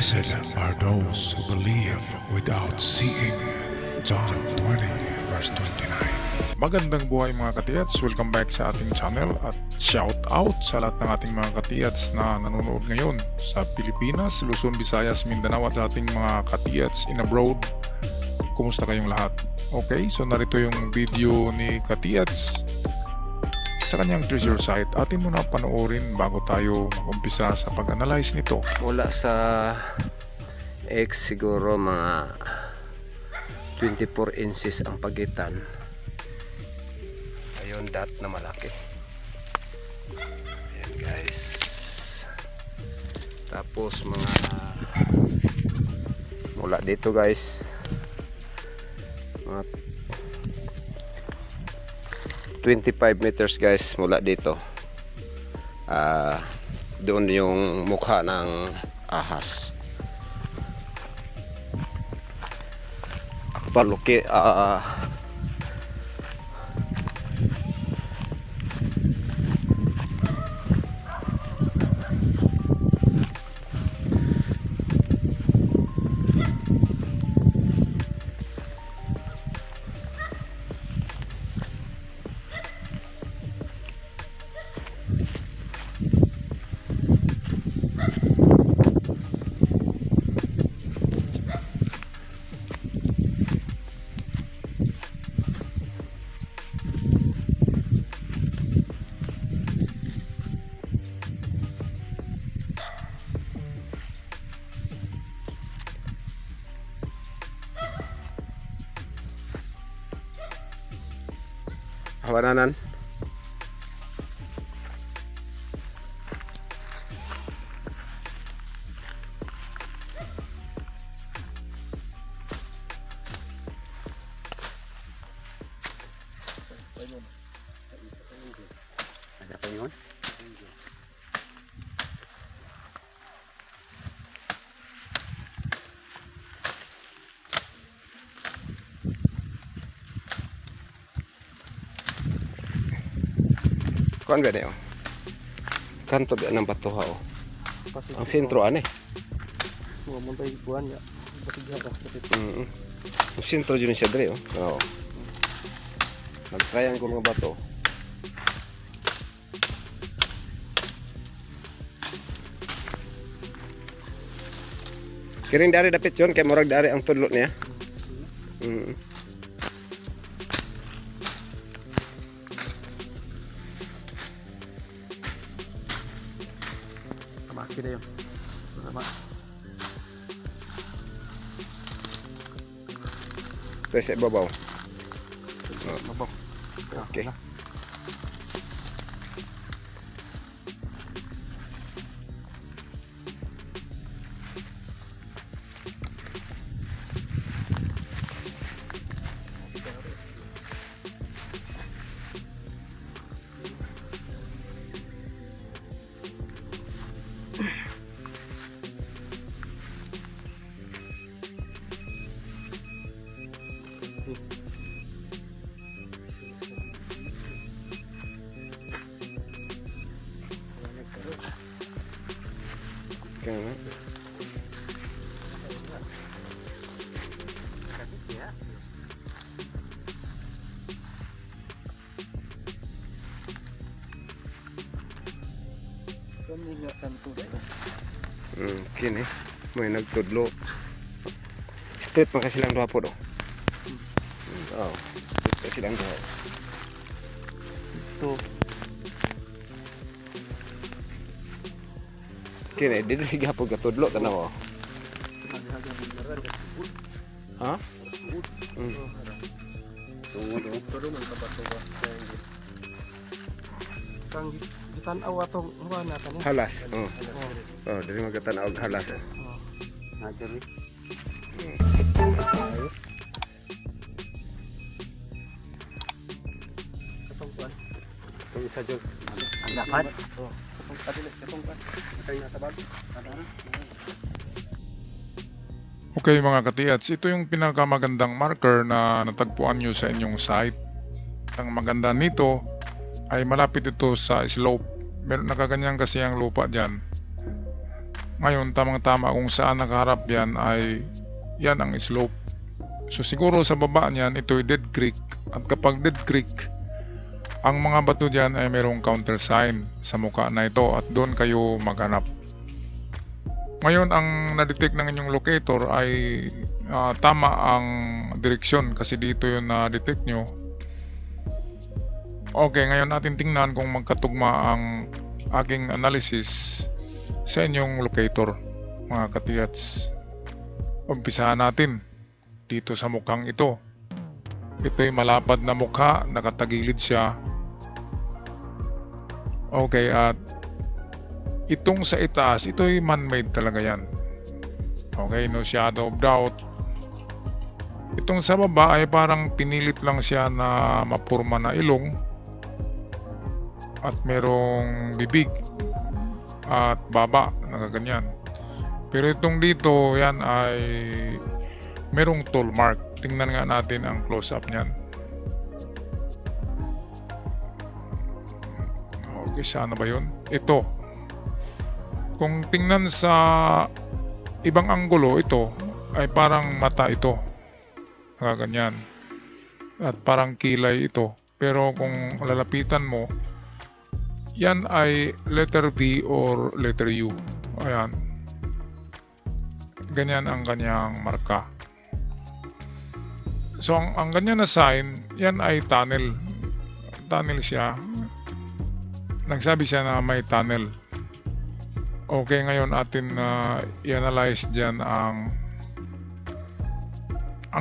Blessed are those who believe without seeing. John 20 verse 29. Magandang buhay mga katiyats, welcome back sa ating channel at shout out sa lahat ng ating mga katiyats na nanonood ngayon sa Pilipinas, Luzon, Visayas, Mindanao at sa ating mga katiyats in abroad. Kumusta kayong lahat? Okay, so narito yung video ni Katiyats sa kanyang treasure site. Atin muna panoorin bago tayo mag-umpisa sa pag-analyze nito. Mula sa X siguro mga 24 inches ang pagitan. Ayun, dot na malaki. Ayan guys. Tapos mga mula dito guys, mga 25 meters guys mula dito. Doon yung mukha ng ahas. Paluki hawananan. Ada pa yun? Kuan gani oh. Kanto di ng batuha oh. Ang sentro ane. Mga muntay kuan ya. Batigya ka. Ang sentro dyan siya dre oh. Oo. Nag-triangle nga bato. Kiring dari dapit yun kay murag dari ang tudlo niya. Kamaki na yun. Sama. Sa babaw. Mabaw. Okay. Kaya kini may nagtudlo. Straight pa kasi lang duha po do. Oh, straight kasi lang duha. Ito. Kini dili gyapon katudlo tanaw. Ha? Tungod oh. Pero man kabato ba. Kang gitanaw atong huwa na tani. Halas. Oh. Oh, dili magatan og halas. Nagari. Katong kuan. Kung isa jud. Ang dapat. Oh. Katong kuan. Kaya tabag. Okay mga katiyats, ito yung pinakamagandang marker na natagpuan nyo sa inyong site. Ang maganda nito ay malapit ito sa slope. Meron nakaganyan kasi ang lupa dyan. Ngayon, tamang-tama kung saan nakaharap yan ay yan ang slope. So siguro sa baba niyan, ito ay dead creek. At kapag dead creek, ang mga bato dyan ay mayroong countersign sa mukha na ito at doon kayo maghanap. Ngayon, ang na-detect ng inyong locator ay tama ang direksyon kasi dito yung na-detect nyo. Okay, ngayon natin tingnan kung magkatugma ang aking analysis sa inyong locator, mga katiyats. Umpisahan natin dito sa mukhang ito. Ito'y malapad na mukha, nakatagilid siya. Okay, at itong sa itaas, ito'y man-made talaga yan. Okay, no shadow of doubt. Itong sa baba ay parang pinilit lang siya na mapurma na ilong at merong bibig at baba, nakaganyan. Pero itong dito, yan ay merong tool mark. Tingnan nga natin ang close-up niyan. Okay, sana ba yun? Ito. Kung tingnan sa ibang anggulo, ito ay parang mata ito. Nakaganyan. At parang kilay ito. Pero kung lalapitan mo, yan ay letter V or letter U. Ayan. Ganyan ang kanyang marka. So ang ganyan na sign, yan ay tunnel. Tunnel siya. Nagsabi siya na may tunnel. Okay, ngayon atin i-analyze dyan ang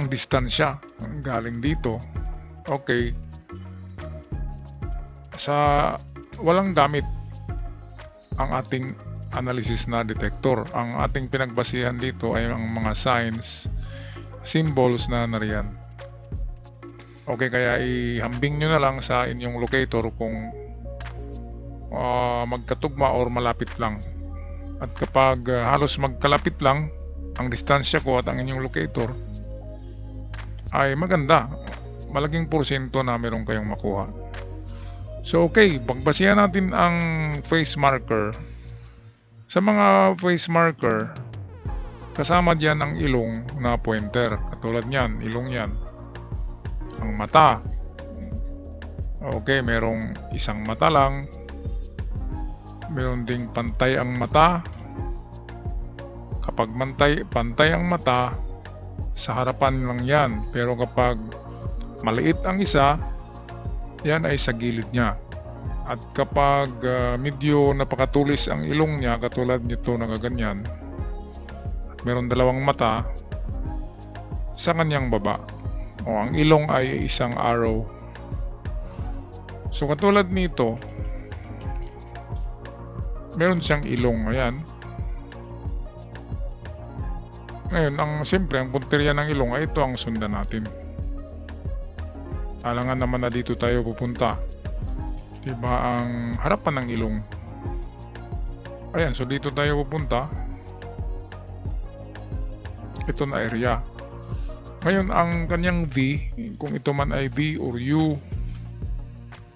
distansya galing dito. Okay. Sa walang gamit ang ating analysis na detector. Ang ating pinagbasihan dito ay ang mga signs, symbols na nariyan. Okay, kaya ihambing nyo na lang sa inyong locator kung magkatugma or malapit lang. At kapag halos magkalapit lang ang distansya ko at ang inyong locator, ay maganda. Malaking porsyento na meron kayong makuha. So okay, pagbasihan natin ang face marker. Sa mga face marker, kasama diyan ang ilong na pointer. Katulad niyan, ilong yan. Ang mata. Okay, merong isang mata lang. Meron ding pantay ang mata. Kapag pantay ang mata, sa harapan lang yan. Pero kapag maliit ang isa, yan ay sa gilid niya. At kapag medyo napakatulis ang ilong niya, katulad nito na gaganyan, meron dalawang mata sa kanyang baba. O ang ilong ay isang arrow. So katulad nito, meron siyang ilong. Ayan. Ngayon, siyempre, ang punteriya ng ilong ay ito ang sundan natin. Alangan naman na dito tayo pupunta. Diba ang harapan ng ilong. Ayan, so dito tayo pupunta. Ito na area. Ngayon, ang kanyang V, kung ito man ay V or U,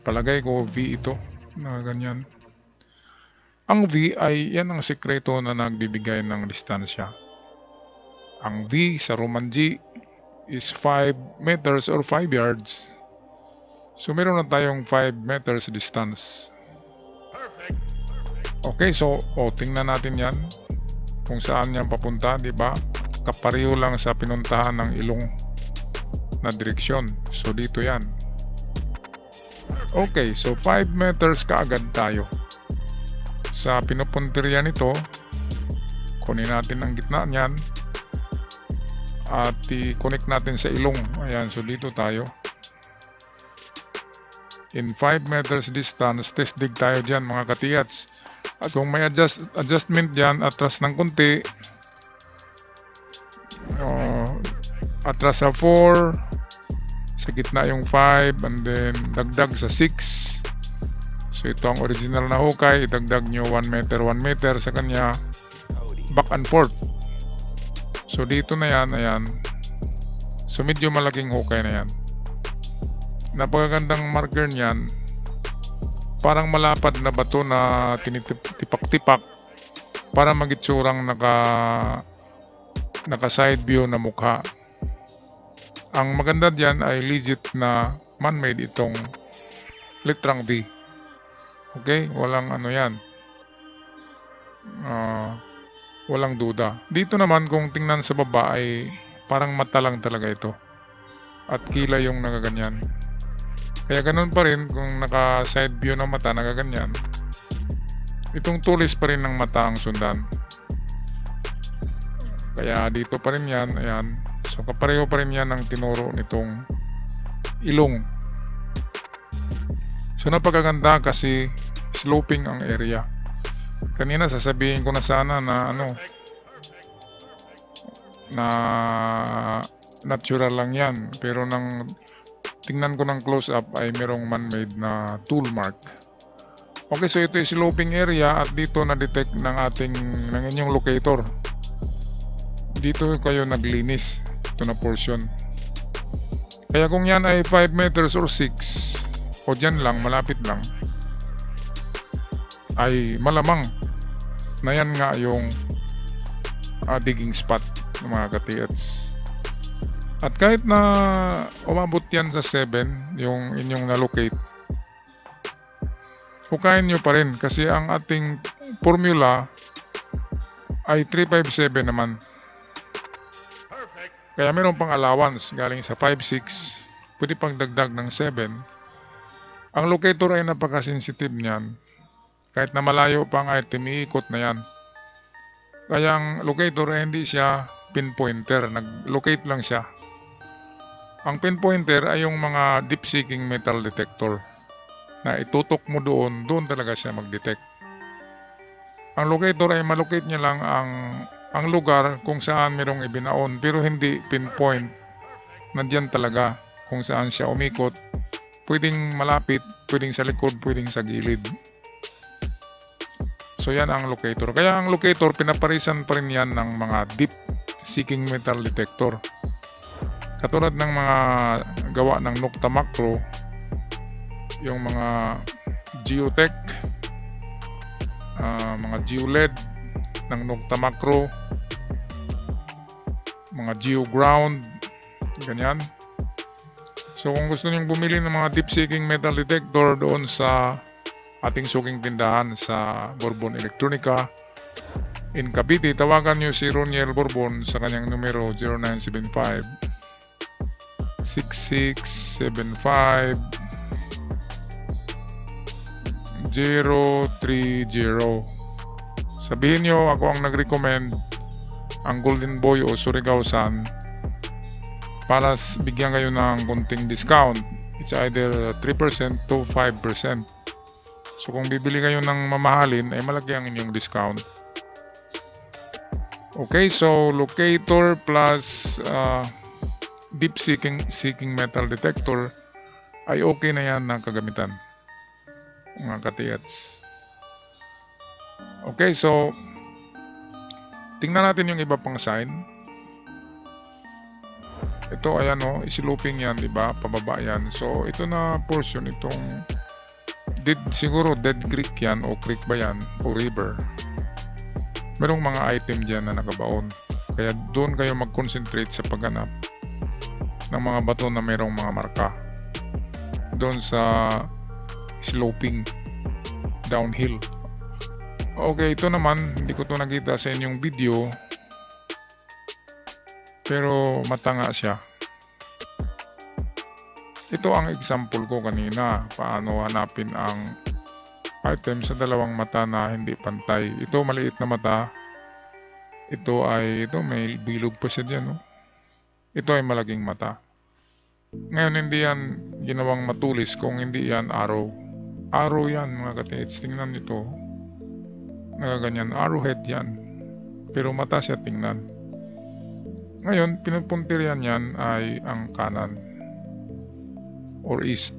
palagay ko V ito, na ganyan. Ang V ay yan ang sekreto na nagbibigay ng distansya. Ang V sa Roman G is 5 meters or 5 yards. So meron na tayong 5 meters distance. Okay, so tingnan natin yan kung saan yan papunta, di ba? Kapareho lang sa pinuntahan ng ilong na direksyon. So dito yan. Okay, so 5 meters kaagad tayo. Sa pinupunteriya nito, kunin natin ang gitna niyan at i-connect natin sa ilong. Ayan, so dito tayo. In 5 meters distance, test dig tayo dyan mga katiyats. At kung may adjustment dyan, atras ng konti, atras sa 4, sa gitna yung 5, and then dagdag sa 6. So ito ang original na hukay, idagdag nyo 1 meter, 1 meter sa kanya, back and forth. So dito na yan, ayan. So medyo malaking hukay na yan. Napakagandang marker niyan. Parang malapad na bato na tinitipak-tipak. para magitsurang naka side view na mukha. Ang maganda diyan ay legit na man-made itong litrang V. Okay, walang ano yan, walang duda. Dito naman kung tingnan sa baba ay parang mata lang talaga ito at kilay yung nagaganyan. Kaya ganun pa rin kung naka side view ng mata nagaganyan, itong tulis pa rin ng mata ang sundan. Kaya dito pa rin yan, ayan. So kapareho pa rin yan ang tinuro nitong ilong. So napakaganda kasi sloping ang area. Kanina sasabihin ko na sana na na natural lang yan, pero nang tingnan ko ng close up ay merong man-made na tool mark. Okay, so ito is sloping area at dito na-detect ng inyong locator. Dito kayo naglinis ito na portion. Kaya kung yan ay 5 meters or 6 o dyan lang, malapit lang, ay malamang na yan nga yung digging spot ng mga ka-TH. At kahit na umabot yan sa 7 yung inyong na-locate, hukayin nyo pa rin kasi ang ating formula ay 357 naman. Kaya meron pang allowance galing sa 5.6, pwede pang dagdag ng 7. Ang locator ay napaka-sensitive niyan. Kahit na malayo pang item, iikot na yan. Kaya ang locator ay hindi siya pinpointer, nag-locate lang siya. Ang pinpointer ay yung mga deep seeking metal detector na itutok mo doon talaga siya mag-detect. Ang locator ay malocate niya lang ang lugar kung saan merong ibinaon, pero hindi pinpoint. Nandiyan talaga kung saan siya umikot. Pwedeng malapit, pwedeng sa likod, pwedeng sa gilid. So yan ang locator. Kaya ang locator, pinaparisan pa rin yan ng mga deep seeking metal detector. Katulad ng mga gawa ng Nokta Macro, yung mga Geotech, mga GeoLED ng Nokta Macro, mga GeoGround, ganyan. So kung gusto niyo bumili ng mga deep seeking metal detector doon sa ating suking tindahan sa Bourbon Electronica in Cavite, tawagan niyo si Roniel Bourbon sa kanyang numero 0975 6675 030. Sabihin nyo ako ang nag-recommend ang Golden Boy o Surigao-san para bigyan kayo ng konting discount. It's either 3% to 5%. So kung bibili kayo ng mamahalin ay malaki ang inyong discount. Okay, so locator plus deep seeking metal detector ay okay na yan ng kagamitan, mga ka-TH. Okay, so tingnan natin yung iba pang sign. Ito ayan sloping yan, di ba? Pababa yan. So ito na portion, itong siguro dead creek yan o creek ba yan o river. Merong mga item dyan na nakabaon. Kaya doon kayo mag-concentrate sa paghanap ng mga bato na merong mga marka doon sa sloping downhill. Okay, ito naman hindi ko to nakita sa inyong video, pero matanga siya. Ito ang example ko kanina, paano hanapin ang item sa dalawang mata na hindi pantay. Ito maliit na mata, ito may bilog pa siya dyan, ito ay malaking mata. Ngayon hindi yan ginawang matulis kung hindi yan arrow yan, mga ka-TH. Tingnan nito, nagaganyan, arrowhead yan, pero mata siya tingnan. Ngayon pinupuntiryan yan ay ang kanan or east.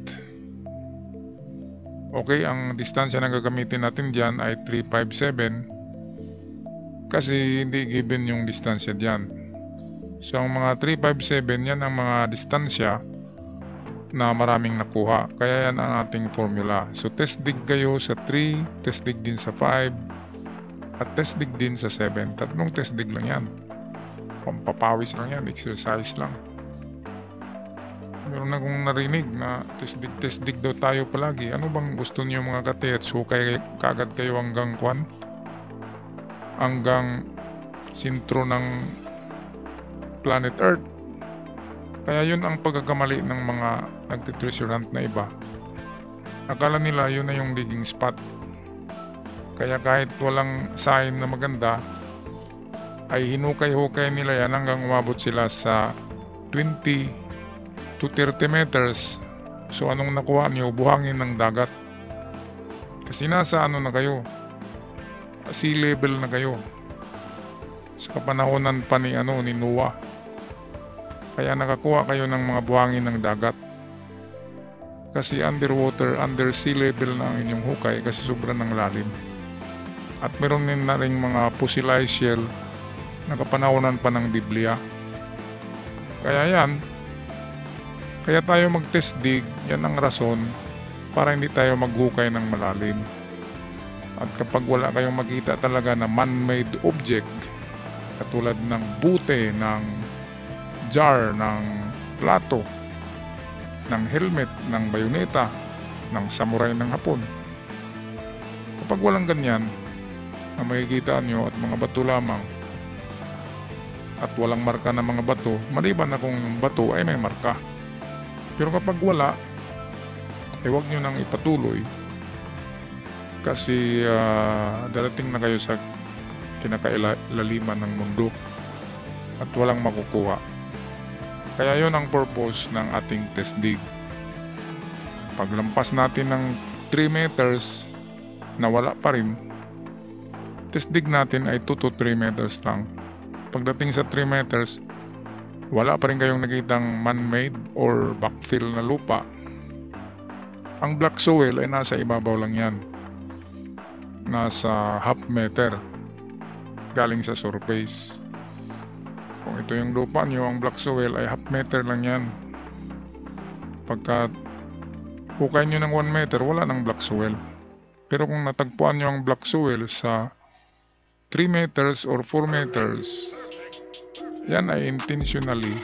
Okay, ang distansya na gagamitin natin dyan ay 357 kasi hindi given yung distansya dyan. So ang mga 357 yan ang mga distansya na maraming nakuha, kaya yan ang ating formula. So test dig kayo sa 3, test dig din sa 5, At test dig din sa 7. Tatlong test dig lang yan. Pampapawis lang yan, exercise lang. Meron akong narinig na test dig daw tayo palagi. Ano bang gusto niyo mga katiyats? Hukay kagad kayo hanggang kwan? Hanggang sentro ng planet Earth. Kaya yun ang pagkakamali ng mga nagtitreasurant na iba. Akala nila yun na yung digging spot. Kaya kahit walang sign na maganda, ay hinukay-hukay nila yan hanggang umabot sila sa 20 to 30 meters. So anong nakuha niyo? Buhangin ng dagat. Kasi nasa ano na kayo? Sea level na kayo. Sa kapanahonan pa ni Noah. Kaya nakakuha kayo ng mga buhangin ng dagat. Kasi underwater, under sea level na ang inyong hukay kasi sobrang ng lalim. At meron din na rin mga fossilized shell na kapanahonan pa ng Biblia. Kaya tayo mag-test dig, yan ang rason para hindi tayo maghukay ng malalim. At kapag wala kayong makita talaga na man-made object, katulad ng bute, ng jar, ng plato, ng helmet, ng bayoneta, ng samurai ng Hapon. Kapag walang ganyan na makikita nyo at mga bato lamang at walang marka na mga bato, maliban na kung bato ay may marka. Pero kapag wala, ay huwag nyo nang ipatuloy kasi darating na kayo sa kinakailaliman ng mundo at walang makukuha. Kaya yun ang purpose ng ating test dig. Paglampas natin ng 3 meters na wala pa rin, test dig natin ay 2 to 3 meters lang. Pagdating sa 3 meters, wala pa rin kayong nakitang man-made or backfill na lupa. Ang black soil ay nasa ibabaw lang yan. Nasa half meter galing sa surface. Kung ito yung lupa nyo, ang black soil ay half meter lang yan. Pagka hukay nyo ng 1 meter, wala ng black soil. Pero kung natagpuan nyo ang black soil sa 3 meters or 4 meters, yan ay intentionally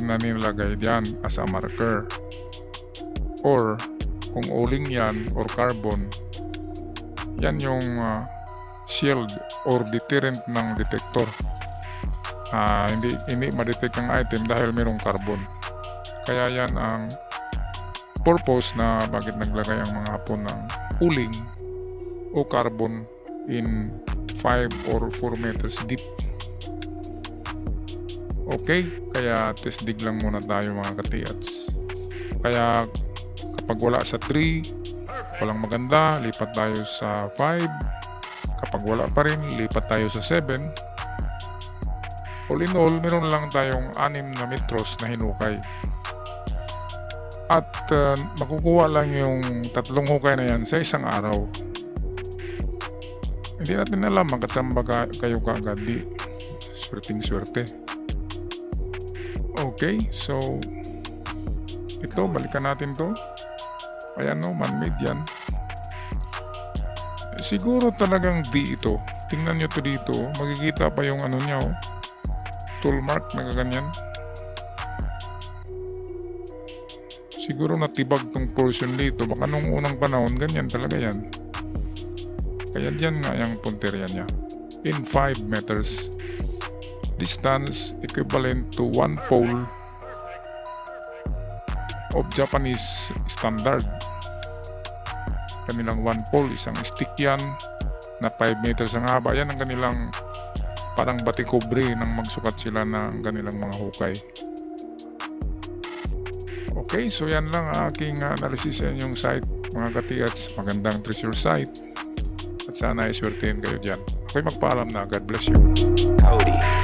na nilagay diyan as a marker. Or kung uling yan or carbon, yan yung shield or deterrent ng detector. Hindi ma-detect ang item dahil mayroong carbon. Kaya yan ang purpose na bakit naglagay ang mga Hapon ng uling o carbon in 5 or 4 meters deep. Okay, kaya test dig lang muna tayo mga katiyats. Kaya kapag wala sa 3, walang maganda, lipat tayo sa 5. Kapag wala pa rin, lipat tayo sa 7. All in all, meron lang tayong 6 na metros na hinukay. At makukuha lang yung 3 hukay na yan sa isang araw. Hindi natin alam, magkasamba kayo kaagad. Di swerte. Okay, so ito, balikan natin to. Ayan no, man-made yan. Siguro talagang V ito. Tingnan nyo to dito. Makikita pa yung ano niya, tool mark na ganyan. Siguro natibag tong portion dito. Baka nung unang panahon, ganyan talaga yan. Kaya diyan nga yung punteriya niya. In 5 meters. Distance equivalent to 1 pole of Japanese standard. Kanilang 1 pole, isang stick yan na 5 meters ang haba. Yan ang kanilang parang batikobre nang magsukat sila ng kanilang mga hukay. Okay, so yan lang aking analysis sa inyong site mga katiyats. Magandang treasure site at sana ay swertein kayo dyan. Okay, magpaalam na. God bless you. Cody.